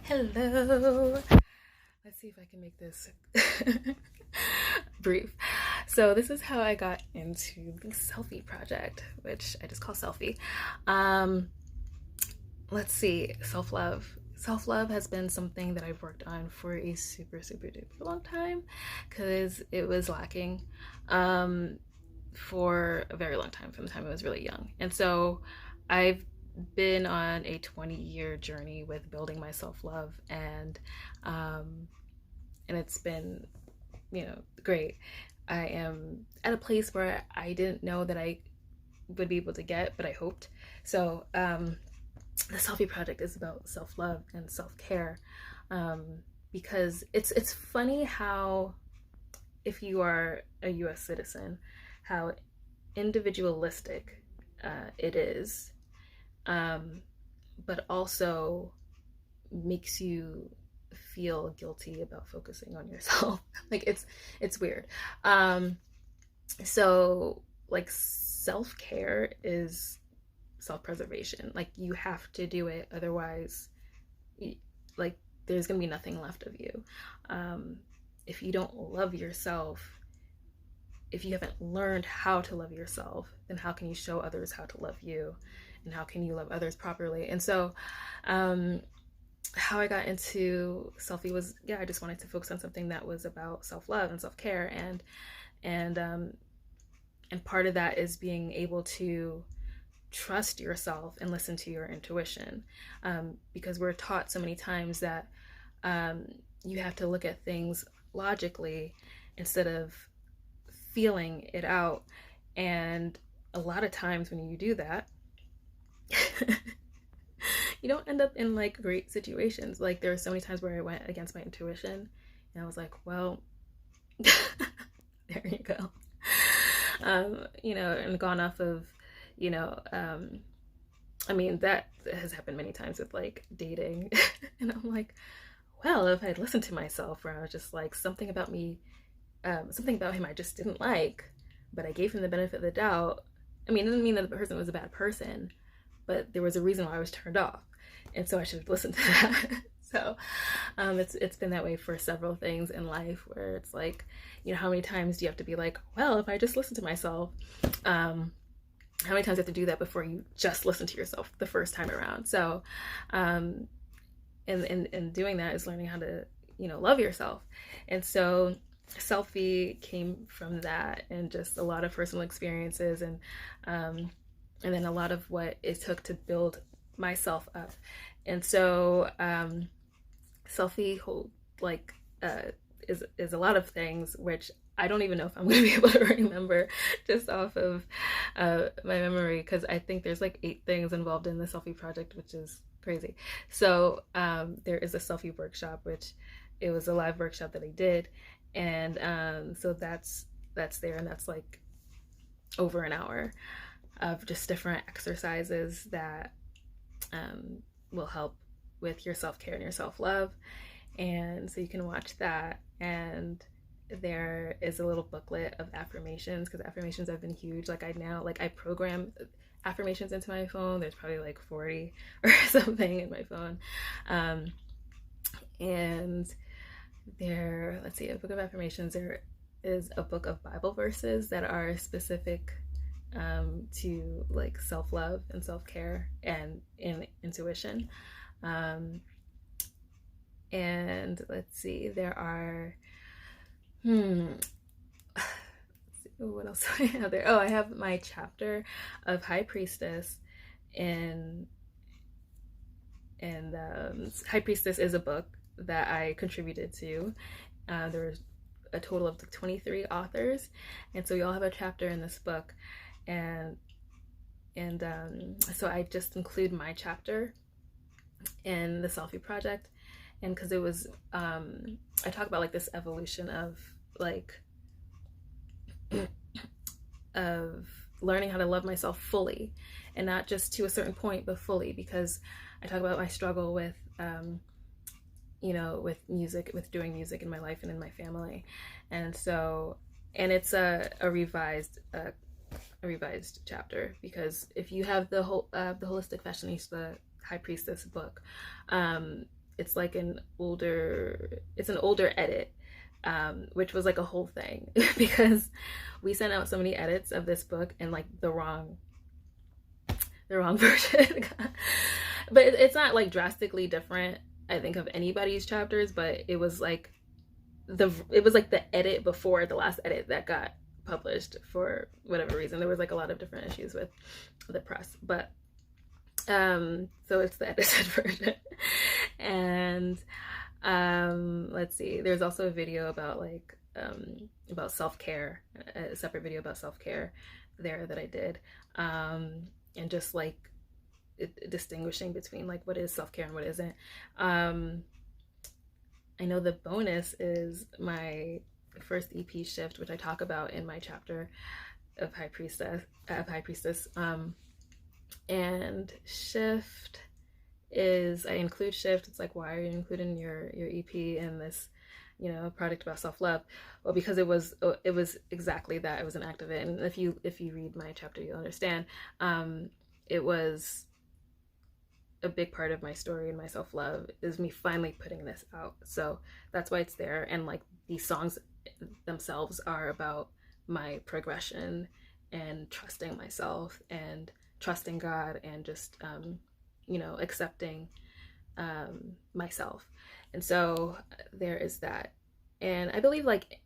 Hello. Let's see if I can make this brief. So this is how I got into the Selfie Project, which I just call Selfie. Um, let's see, self-love. Self-love has been something that I've worked on for a super duper long time because it was lacking for a very long time, from the time I was really young. And so I've been on a 20-year journey with building my self-love, and it's been, great. I am at a place where I didn't know that I would be able to get, but I hoped. So the Selfie Project is about self-love and self-care, because it's funny how, if you are a US citizen, how individualistic it is, but also makes you feel guilty about focusing on yourself. Like it's weird. So like self-care is self-preservation. Like you have to do it, otherwise like there's gonna be nothing left of you. If you don't love yourself, if you haven't learned how to love yourself, then how can you show others how to love you, and how can you love others properly? And so how I got into Selfie was, I just wanted to focus on something that was about self-love and self-care, and part of that is being able to trust yourself and listen to your intuition, because we're taught so many times that you have to look at things logically instead of feeling it out. And a lot of times when you do that, you don't end up in like great situations. Like there are so many times where I went against my intuition and I was like, well, there you go. And gone off of, I mean, that has happened many times with like dating. And I'm like, well, if I'd listened to myself, where I was just like, something about him I just didn't like, but I gave him the benefit of the doubt. I mean, it doesn't mean that the person was a bad person, but there was a reason why I was turned off. And so I should have listened to that. So it's been that way for several things in life, where it's like, how many times do you have to be like, well, if I just listen to myself, how many times do you have to do that before you just listen to yourself the first time around? So and doing that is learning how to, love yourself. And so Selfie came from that, and just a lot of personal experiences, and then a lot of what it took to build myself up. And so Selfie is a lot of things, which I don't even know if I'm going to be able to remember just off of my memory, because I think there's like 8 things involved in the Selfie Project, which is crazy. So there is a selfie workshop, which it was a live workshop that I did, and so that's there, and that's like over an hour of just different exercises that will help with your self-care and your self-love. And so you can watch that. And there is a little booklet of affirmations, because affirmations have been huge. Like I program affirmations into my phone. There's probably like 40 or something in my phone. And let's see, a book of affirmations. There is a book of Bible verses that are specific to like self-love and self-care and intuition. And let's see, there are what else do I have there? Oh, I have my chapter of High Priestess, and High Priestess is a book that I contributed to. There's a total of 23 authors, and so we all have a chapter in this book, and so I just include my chapter in the Selfie Project. And because it was I talk about like this evolution of like of learning how to love myself fully, and not just to a certain point, but fully, because I talk about my struggle with with music, with doing music in my life and in my family. And so, and it's a revised chapter, because if you have the holistic fashionista High Priestess book, it's like it's an older edit, which was like a whole thing because we sent out so many edits of this book and like the wrong version. But it's not like drastically different, I think, of anybody's chapters, but it was like the edit before the last edit that got published for whatever reason. There was like a lot of different issues with the press, but so it's the edited version. And let's see, there's also a video about self-care, a separate video about self-care there that I did, and just like distinguishing between like what is self-care and what isn't. I know the bonus is my first EP shift, which I talk about in my chapter of High Priestess. And shift is, I include shift. It's like, why are you including your EP in this, product about self-love? Well, because it was exactly that. It was an act of it. And if you read my chapter, you'll understand. It was a big part of my story and my self-love is me finally putting this out. So that's why it's there. And like these songs themselves are about my progression and trusting myself and trusting God and just accepting myself. And so there is that. And I believe like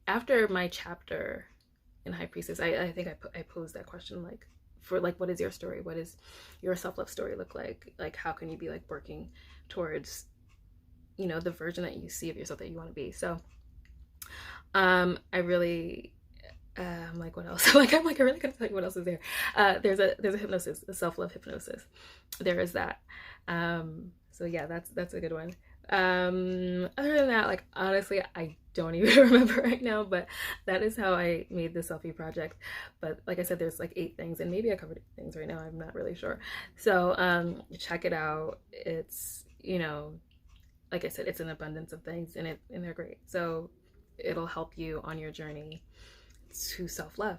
after my chapter in High Priestess, I think I posed that question, like, for like, what is your story? What is your self-love story look like? Like, how can you be like working towards, the version that you see of yourself that you want to be? So I really I'm like, what else? I really gotta tell you what else is there. There's a hypnosis, a self-love hypnosis. There is that. So yeah, that's a good one. Other than that, like, honestly, I don't even remember right now, but that is how I made the Selfie Project. But like I said, there's like 8 things, and maybe I covered 8 things right now, I'm not really sure. So check it out. It's, like I said, it's an abundance of things, and they're great. So it'll help you on your journey to self-love.